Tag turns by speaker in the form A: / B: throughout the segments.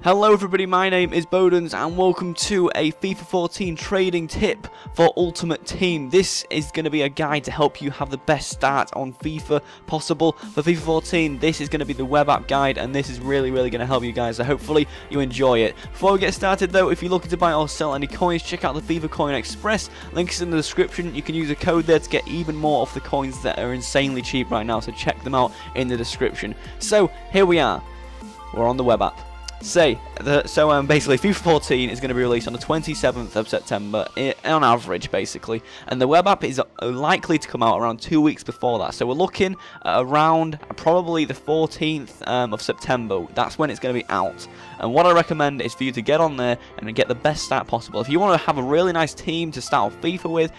A: Hello everybody, my name is Bodens and welcome to a FIFA 14 trading tip for Ultimate Team. This is going to be a guide to help you have the best start on FIFA possible for FIFA 14. This is going to be the web app guide and this is really going to help you guys, so hopefully you enjoy it. Before we get started though, if you're looking to buy or sell any coins, check out the FIFA Coin Express. Link is in the description. You can use a code there to get even more of the coins that are insanely cheap right now, so check them out in the description. So here we are, we're on the web app. Basically FIFA 14 is going to be released on the 27th of September on average, basically, and the web app is likely to come out around 2 weeks before that, so we're looking at around probably the 14th of September. That's when it's going to be out, and what I recommend is for you to get on there and get the best start possible. If you want to have a really nice team to start off FIFA with,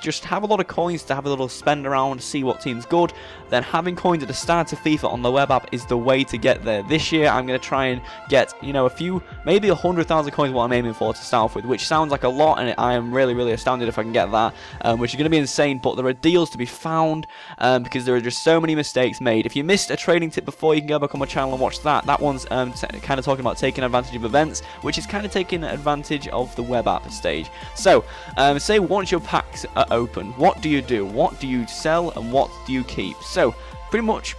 A: just have a lot of coins to have a little spend around, see what team's good, then having coins at the start of FIFA on the web app is the way to get there. This year I'm going to try and get, you know, a few, maybe 100,000 coins, what I'm aiming for to start off with, which sounds like a lot, and I am really astounded if I can get that, which is going to be insane. But there are deals to be found because there are just so many mistakes made. If you missed a trading tip before, you can go back on my channel and watch that. That one's kind of talking about taking advantage of events, which is kind of taking advantage of the web app stage. So say once your packs are open, what do you do? What do you sell and what do you keep? So pretty much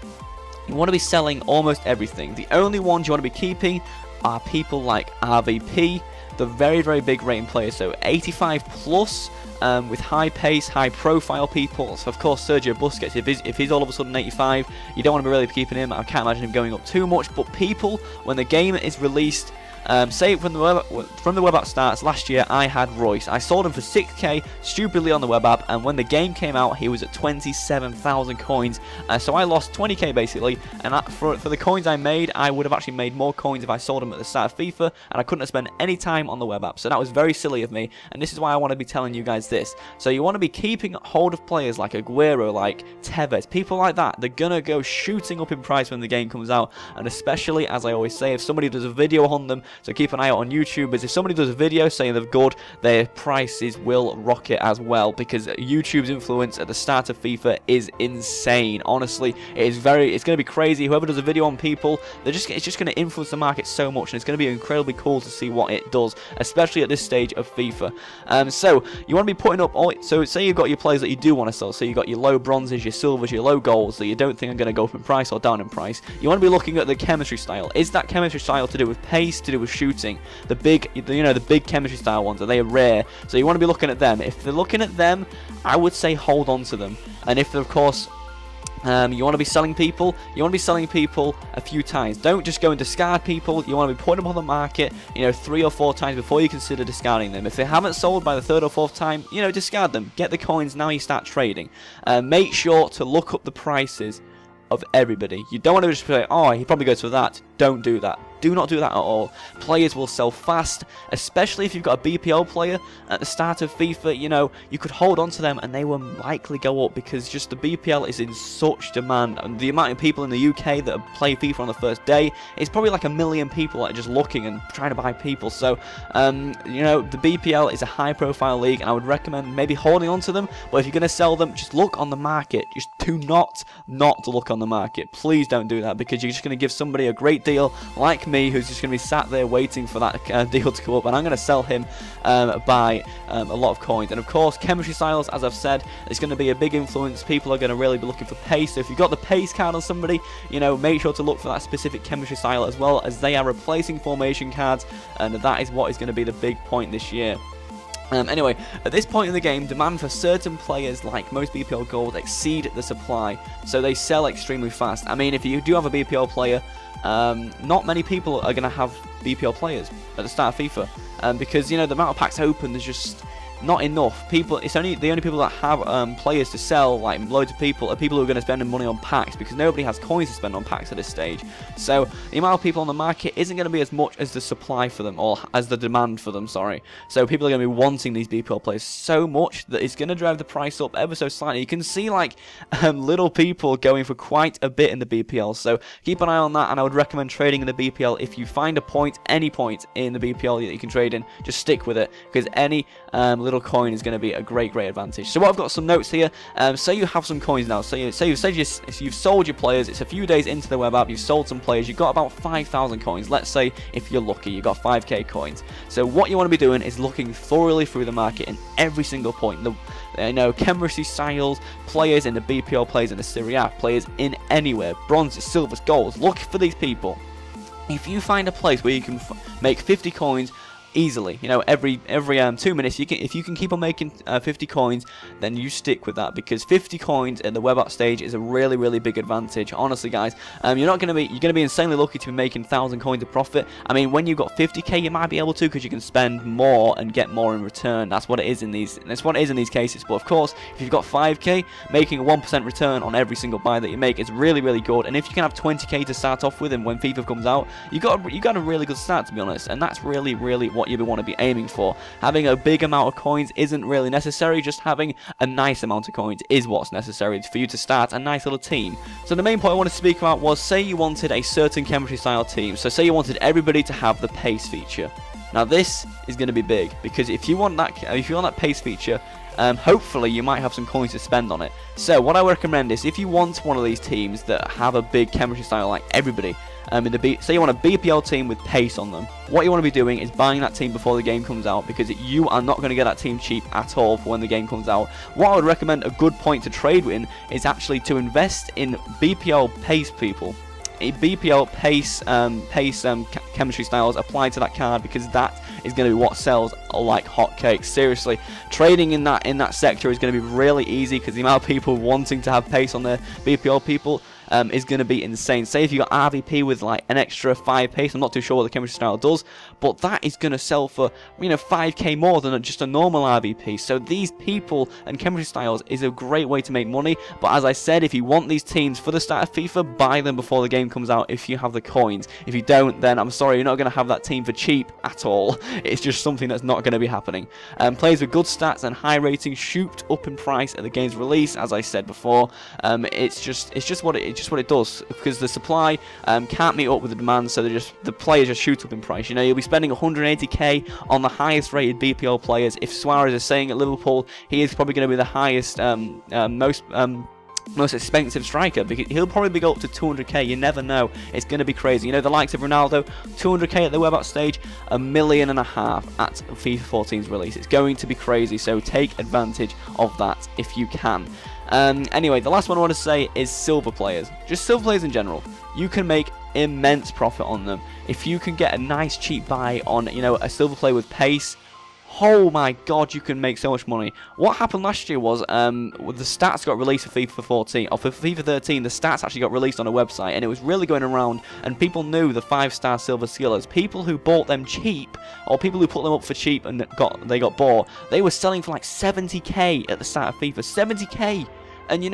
A: you want to be selling almost everything. The only ones you want to be keeping are people like RVP, the very big rating players, so 85 plus, with high pace, high profile people. So of course Sergio Busquets, if he's all of a sudden 85, you don't want to be really keeping him. I can't imagine him going up too much, but people, when the game is released, say from the web app starts, last year I had Royce. I sold him for 6k stupidly on the web app, and when the game came out he was at 27,000 coins, so I lost 20k basically, and for the coins I made, I would have actually made more coins if I sold them at the start of FIFA, and I couldn't have spent any time on the web app, so that was very silly of me, and this is why I want to be telling you guys this. So you want to be keeping hold of players like Aguero, like Tevez, people like that. They're gonna go shooting up in price when the game comes out, and especially, as I always say, if somebody does a video on them, so keep an eye out on YouTube, as if somebody does a video saying they're good, their prices will rocket as well, because YouTube's influence at the start of FIFA is insane. Honestly, it's going to be crazy. Whoever does a video on people, it's just going to influence the market so much, and it's going to be incredibly cool to see what it does, especially at this stage of FIFA. So you want to be putting up so say you've got your players that you do want to sell, so you've got your low bronzes, your silvers, your low golds that you don't think are going to go up in price or down in price. You want to be looking at the chemistry style. Is that chemistry style to do with pace, to do with shooting? The big, the big chemistry style ones, are they rare? So you want to be looking at them. If they're looking at them, I would say hold on to them. And if of course you want to be selling people, a few times. Don't just go and discard people. You want to be putting them on the market, 3 or 4 times before you consider discarding them. If they haven't sold by the 3rd or 4th time, discard them. Get the coins, now you start trading. Make sure to look up the prices of everybody. You don't want to just say, oh, he probably goes for that. Don't do that. Do not do that at all. Players will sell fast, especially if you've got a BPL player at the start of FIFA. You could hold on to them and they will likely go up, because just the BPL is in such demand, and the amount of people in the UK that play FIFA on the first day is probably like 1 million people that are just looking and trying to buy people. So the BPL is a high profile league, and I would recommend maybe holding on to them. But if you're going to sell them, just look on the market. Just do not look on the market. Please don't do that, because you're just going to give somebody a great deal like me, who's just going to be sat there waiting for that deal to come up, and I'm going to sell him by a lot of coins. And of course chemistry styles, as I've said, is going to be a big influence. People are going to really be looking for pace, so if you've got the pace card on somebody, make sure to look for that specific chemistry style, as well as they are replacing formation cards, and that is what is going to be the big point this year. Anyway, at this point in the game, demand for certain players, like most BPL gold, exceed the supply, so they sell extremely fast. I mean, if you do have a BPL player, not many people are going to have BPL players at the start of FIFA, because the amount of packs open, there's just not enough people. It's only the only people that have players to sell, like loads of people, are people who are going to spend money on packs, because nobody has coins to spend on packs at this stage. So the amount of people on the market isn't going to be as much as the supply for them, or as the demand for them, sorry. So people are going to be wanting these BPL players so much that it's going to drive the price up ever so slightly. You can see like little people going for quite a bit in the BPL, so keep an eye on that, and I would recommend trading in the BPL. If you find a point, any point in the BPL that you can trade in, just stick with it, because any little coin is going to be a great advantage. So I've got some notes here. Say you have some coins now. Say you've sold your players. It's a few days into the web app. You've sold some players. You've got about 5,000 coins. Let's say if you're lucky, you've got 5k coins. So what you want to be doing is looking thoroughly through the market in every single point. Chemistry styles, players in the BPL, players in the Serie A, players in anywhere, bronzes, silvers, golds. Look for these people. If you find a place where you can make 50 coins easily, every 2 minutes, if you can keep on making 50 coins, then you stick with that, because 50 coins at the web app stage is a really big advantage. Honestly, guys, you're going to be insanely lucky to be making 1,000 coins of profit. I mean, when you've got 50k, you might be able to, because you can spend more and get more in return. That's what it is in these. That's what it is in these cases. But of course, if you've got 5k, making a 1% return on every single buy that you make is really good. And if you can have 20k to start off with, and when FIFA comes out, you got a really good start, to be honest. And that's really what you want to be aiming for. Having a big amount of coins isn't really necessary. Just having a nice amount of coins is what's necessary for you to start a nice little team. So the main point I wanted to speak about was, say you wanted a certain chemistry style team. So say you wanted everybody to have the pace feature. Now this is going to be big, because if you want that pace feature, hopefully you might have some coins to spend on it. So what I would recommend is, if you want one of these teams that have a big chemistry style like everybody, say you want a BPL team with pace on them, what you want to be doing is buying that team before the game comes out, because you are not going to get that team cheap at all for when the game comes out. What I would recommend, a good point to trade in, is actually to invest in BPL pace people. A BPL pace chemistry styles applied to that card, because that is going to be what sells like hotcakes. Seriously, trading in that sector is going to be really easy, because the amount of people wanting to have pace on their BPL people is going to be insane. Say if you got RVP with like an extra 5 pace, I'm not too sure what the chemistry style does, but that is going to sell for 5k more than just a normal RVP. So these people and chemistry styles is a great way to make money. But as I said, if you want these teams for the start of FIFA, buy them before the game comes out if you have the coins. If you don't, then I'm sorry, you're not going to have that team for cheap at all. It's just something that's not going to be happening. Players with good stats and high ratings shoot up in price at the game's release, as I said before. It's just what it does, because the supply can't meet up with the demand, so the players just shoot up in price. You'll be spending 180k on the highest rated BPL players. If Suarez is saying at Liverpool, he is probably going to be the highest, most expensive striker, because he'll probably go up to 200k. You never know. It's going to be crazy. The likes of Ronaldo, 200k at the web app stage, $1.5 million at FIFA 14's release. It's going to be crazy, so take advantage of that if you can. Anyway, the last one I want to say is silver players. Just silver players in general. You can make immense profit on them. If you can get a nice cheap buy on, a silver player with pace, oh my god, you can make so much money. What happened last year was, the stats got released for FIFA 14, or for FIFA 13, the stats actually got released on a website, and it was really going around, and people knew the 5-star silver skillers. People who bought them cheap, or people who put them up for cheap and they got bought, they were selling for like 70k at the start of FIFA. 70k! And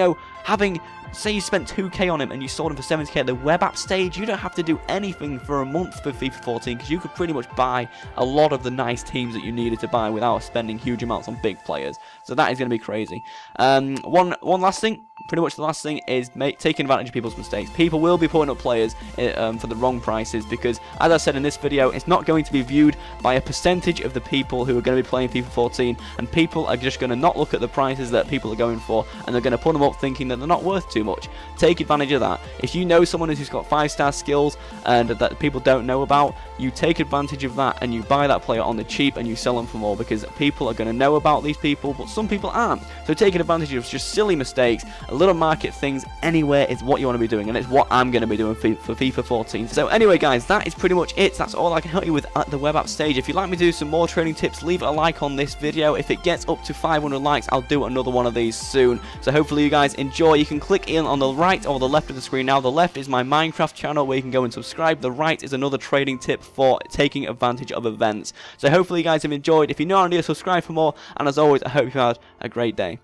A: say you spent 2k on him and you sold him for 70k at the web app stage, you don't have to do anything for a month for FIFA 14, because you could pretty much buy a lot of the nice teams that you needed to buy without spending huge amounts on big players. So that is going to be crazy. One last thing, pretty much the last thing, is taking advantage of people's mistakes. People will be putting up players for the wrong prices, because, as I said in this video, it's not going to be viewed by a percentage of the people who are going to be playing FIFA 14, and people are just going to not look at the prices that people are going for, and they're going to put them up thinking that they're not worth too much. Take advantage of that. If you know someone who's got 5-star skills and that people don't know about, you take advantage of that and you buy that player on the cheap and you sell them for more, because people are going to know about these people, but some people aren't. So taking advantage of just silly mistakes, little market things anywhere is what you want to be doing, and it's what I'm going to be doing for FIFA 14. So anyway, guys, that is pretty much it. That's all I can help you with at the web app stage. If you'd like me to do some more trading tips, leave a like on this video. If it gets up to 500 likes, I'll do another one of these soon. So hopefully you guys enjoy. You can click in on the right or the left of the screen now. The left is my Minecraft channel where you can go and subscribe. The right is another trading tip for taking advantage of events. So hopefully you guys have enjoyed. If you're not already, subscribe for more. And as always, I hope you had a great day.